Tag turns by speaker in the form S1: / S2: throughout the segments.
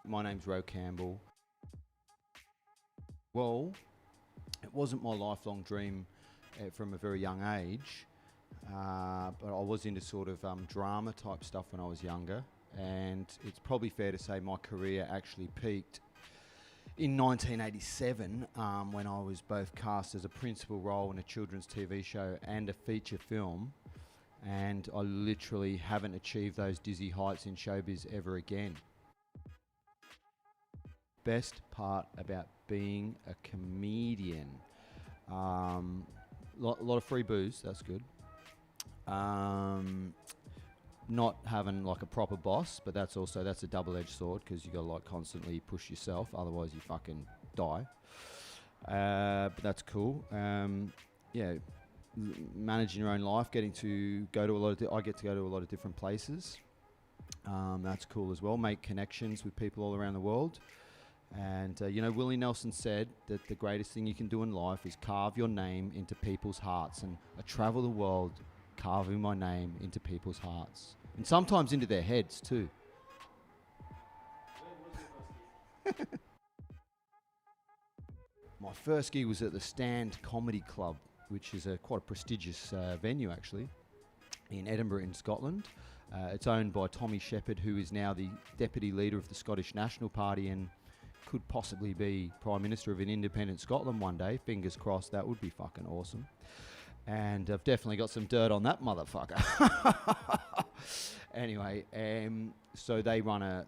S1: My name's Ro Campbell. Well, it wasn't my lifelong dream from a very young age, but I was into sort of drama type stuff when I was younger, and it's probably fair to say my career actually peaked in 1987 when I was both cast as a principal role in a children's TV show and a feature film, and I literally haven't achieved those dizzy heights in showbiz ever again. Best part about being a comedian, lot of free booze, that's good. Not having like a proper boss, but that's a double-edged sword because you got to like constantly push yourself, otherwise you fucking die. But that's cool. Managing your own life, getting to go to I get to go to a lot of different places. That's cool as well. Make connections with people all around the world. And, Willie Nelson said that the greatest thing you can do in life is carve your name into people's hearts. And I travel the world carving my name into people's hearts. And sometimes into their heads, too. My first gig was at the Sitdown Comedy Club, which is quite a prestigious venue, actually, in Edinburgh in Scotland. It's owned by Tommy Sheppard, who is now the Deputy Leader of the Scottish National Party and could possibly be Prime Minister of an independent Scotland one day. Fingers crossed, that would be fucking awesome. And I've definitely got some dirt on that motherfucker. Anyway, so they run a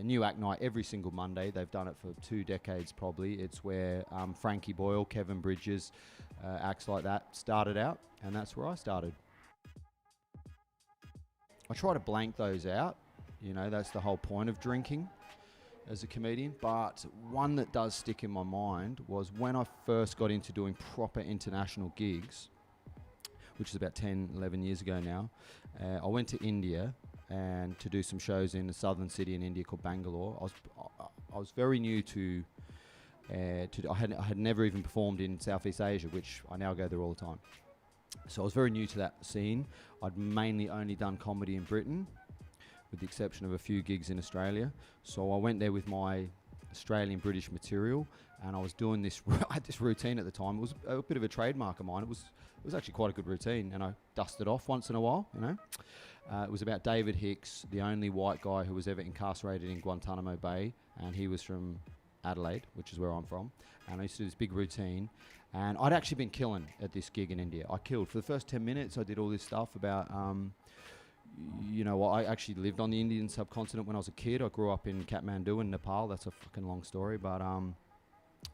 S1: new act night every single Monday. They've done it for 2 decades probably. It's where Frankie Boyle, Kevin Bridges, acts like that started out, and that's where I started. I try to blank those out. That's the whole point of drinking as a comedian, but one that does stick in my mind was when I first got into doing proper international gigs, which is about 10, 11 years ago now. I went to India and to do some shows in a southern city in India called Bangalore. I was very new to I had never even performed in Southeast Asia, which I now go there all the time. So I was very new to that scene. I'd mainly only done comedy in Britain, with the exception of a few gigs in Australia. So I went there with my Australian-British material, and I was doing this. I had this routine at the time. It was a bit of a trademark of mine. It was actually quite a good routine, and I dusted off once in a while. It was about David Hicks, the only white guy who was ever incarcerated in Guantanamo Bay, and he was from Adelaide, which is where I'm from. And I used to do this big routine, and I'd actually been killing at this gig in India. I killed for the first 10 minutes. I did all this stuff about. I actually lived on the Indian subcontinent when I was a kid. I grew up in Kathmandu in Nepal. That's a fucking long story, but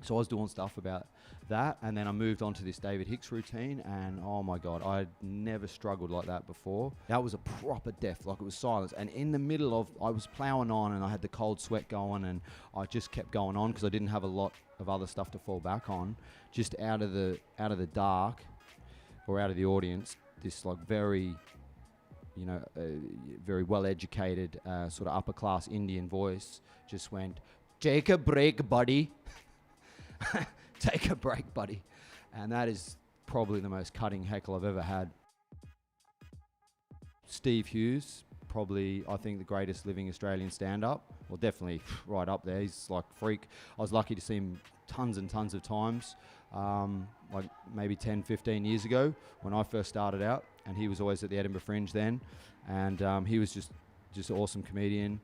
S1: so I was doing stuff about that, and then I moved on to this David Hicks routine, and oh my God, I'd never struggled like that before. That was a proper death, like it was silence, and in the middle of, I was ploughing on, and I had the cold sweat going, and I just kept going on because I didn't have a lot of other stuff to fall back on. Just out of the dark, or out of the audience, this like very very well-educated, sort of upper-class Indian voice just went, "Take a break, buddy." Take a break, buddy. And that is probably the most cutting heckle I've ever had. Steve Hughes, probably, I think, the greatest living Australian stand-up. Well, definitely right up there. He's like a freak. I was lucky to see him tons and tons of times, like maybe 10, 15 years ago when I first started out, and he was always at the Edinburgh Fringe then, and he was just an awesome comedian.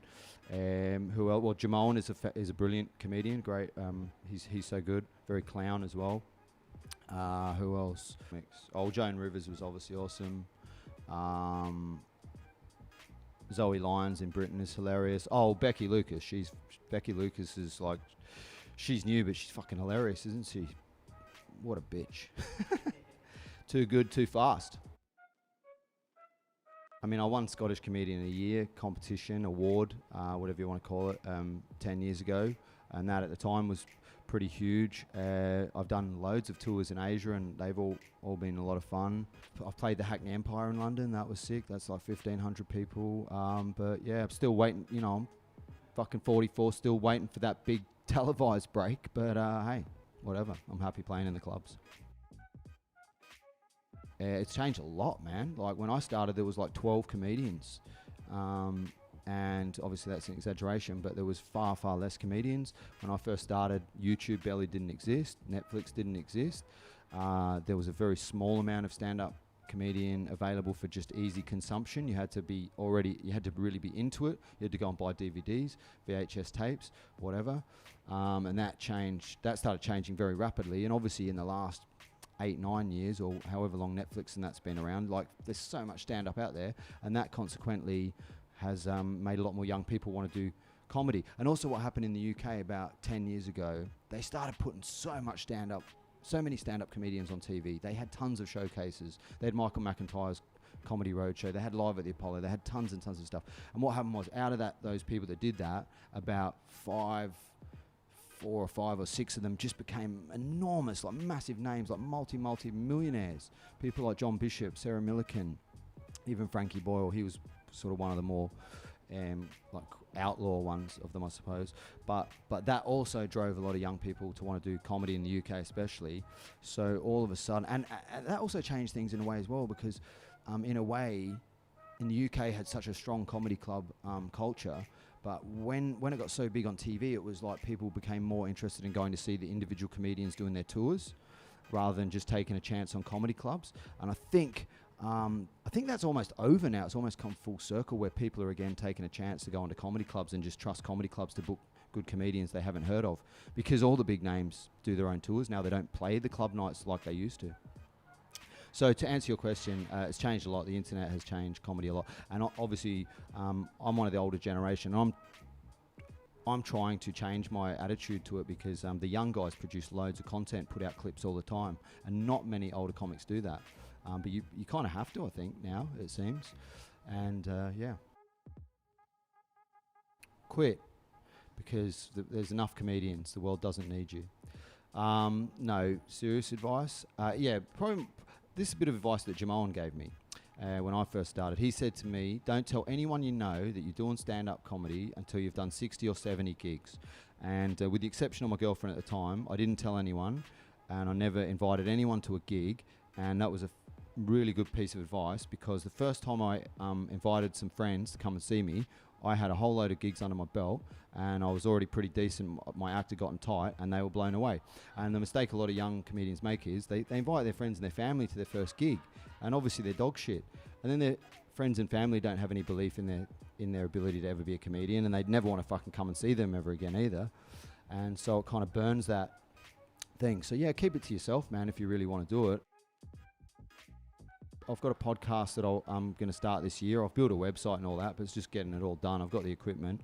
S1: Who else? Well, Jamon is a brilliant comedian. Great. He's so good. Very clown as well. Who else? Joan Rivers was obviously awesome. Zoe Lyons in Britain is hilarious. Oh, Becky Lucas. Becky Lucas is like, she's new, but she's fucking hilarious, isn't she? What a bitch. Too good, too fast. I mean, I won Scottish Comedian of the Year competition, award, whatever you want to call it, 10 years ago. And that at the time was pretty huge. I've done loads of tours in Asia, and they've all been a lot of fun. I've played the Hackney Empire in London. That was sick. That's like 1,500 people. But yeah, I'm still waiting. I'm fucking 44, still waiting for that big televised break. But hey, whatever. I'm happy playing in the clubs. It's changed a lot, man. Like when I started, there was like 12 comedians. and obviously that's an exaggeration, but there was far, far less comedians. When I first started, YouTube barely didn't exist, Netflix didn't exist. There was a very small amount of stand-up comedian available for just easy consumption. You had to really be into it. You had to go and buy DVDs, VHS tapes, whatever. And that started changing very rapidly. And obviously in the last 8-9 years, or however long Netflix and that's been around, like, there's so much stand-up out there, and that consequently has made a lot more young people want to do comedy. And also what happened in the UK about 10 years ago, they started putting so many stand-up comedians on TV. They had tons of showcases. They had Michael McIntyre's Comedy Roadshow. They had Live at the Apollo. They had tons and tons of stuff. And what happened was, out of those people that did that, about 4 or 5 or 6 of them just became enormous, like massive names, like multi-millionaires. People like John Bishop, Sarah Millican, even Frankie Boyle. He was sort of one of the more like outlaw ones of them, I suppose. But that also drove a lot of young people to want to do comedy in the UK especially. So all of a sudden, and that also changed things in a way as well, because in a way, in the UK had such a strong comedy club culture. But when it got so big on TV, it was like people became more interested in going to see the individual comedians doing their tours rather than just taking a chance on comedy clubs. And I think that's almost over now. It's almost come full circle, where people are again taking a chance to go into comedy clubs and just trust comedy clubs to book good comedians they haven't heard of, because all the big names do their own tours now. They don't play the club nights like they used to. So to answer your question, it's changed a lot. The internet has changed comedy a lot, and obviously I'm one of the older generation. I'm trying to change my attitude to it, because the young guys produce loads of content, put out clips all the time, and not many older comics do that. But you kind of have to, I think, now, it seems. And yeah. Quit, because there's enough comedians. The world doesn't need you. No, serious advice. Yeah, probably this is a bit of advice that Jamal gave me when I first started. He said to me, don't tell anyone you know that you're doing stand-up comedy until you've done 60 or 70 gigs. And with the exception of my girlfriend at the time, I didn't tell anyone, and I never invited anyone to a gig. And that was a really good piece of advice, because the first time I invited some friends to come and see me, I had a whole load of gigs under my belt, and I was already pretty decent. My act had gotten tight, and they were blown away. And the mistake a lot of young comedians make is they invite their friends and their family to their first gig, and obviously they're dog shit. And then their friends and family don't have any belief in their ability to ever be a comedian, and they'd never want to fucking come and see them ever again either. And so it kind of burns that thing. So yeah, keep it to yourself, man, if you really want to do it. I've got a podcast that I'm going to start this year. I've built a website and all that, but it's just getting it all done. I've got the equipment.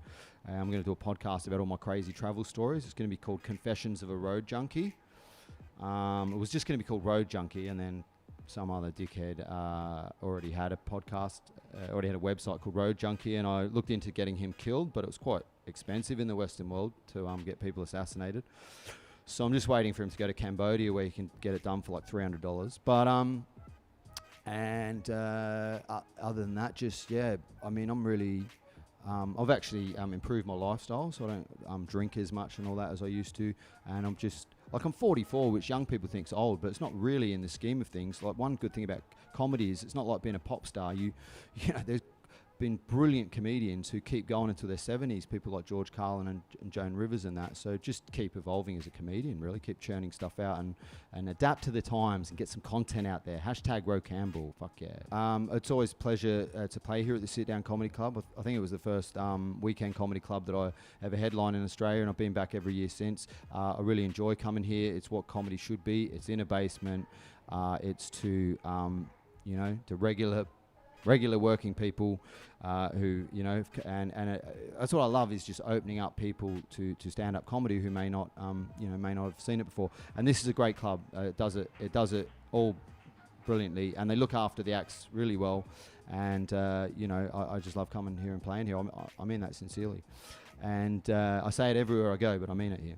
S1: I'm going to do a podcast about all my crazy travel stories. It's going to be called Confessions of a Road Junkie. It was just going to be called Road Junkie, and then some other dickhead already had a podcast, already had a website called Road Junkie, and I looked into getting him killed, but it was quite expensive in the Western world to get people assassinated. So I'm just waiting for him to go to Cambodia, where you can get it done for like $300. But other than that, just, yeah, I mean, I'm really, I've actually improved my lifestyle, so I don't drink as much and all that as I used to, and I'm just, like, I'm 44, which young people think's old, but it's not really in the scheme of things. Like, one good thing about comedy is it's not like being a pop star. You know, there's been brilliant comedians who keep going into their 70s, people like George Carlin and Joan Rivers and that. So just keep evolving as a comedian, really. Keep churning stuff out and adapt to the times and get some content out there. # Ro Campbell, fuck yeah. It's always a pleasure to play here at the Sitdown Comedy Club. I think it was the first weekend comedy club that I ever headlined in Australia, and I've been back every year since. I really enjoy coming here. It's what comedy should be. It's in a basement. It's to, to regular working people who, and that's what I love, is just opening up people to stand-up comedy who may not have seen it before. And this is a great club. It does it all brilliantly, and they look after the acts really well. And I just love coming here and playing here. I mean that sincerely, and I say it everywhere I go, but I mean it here.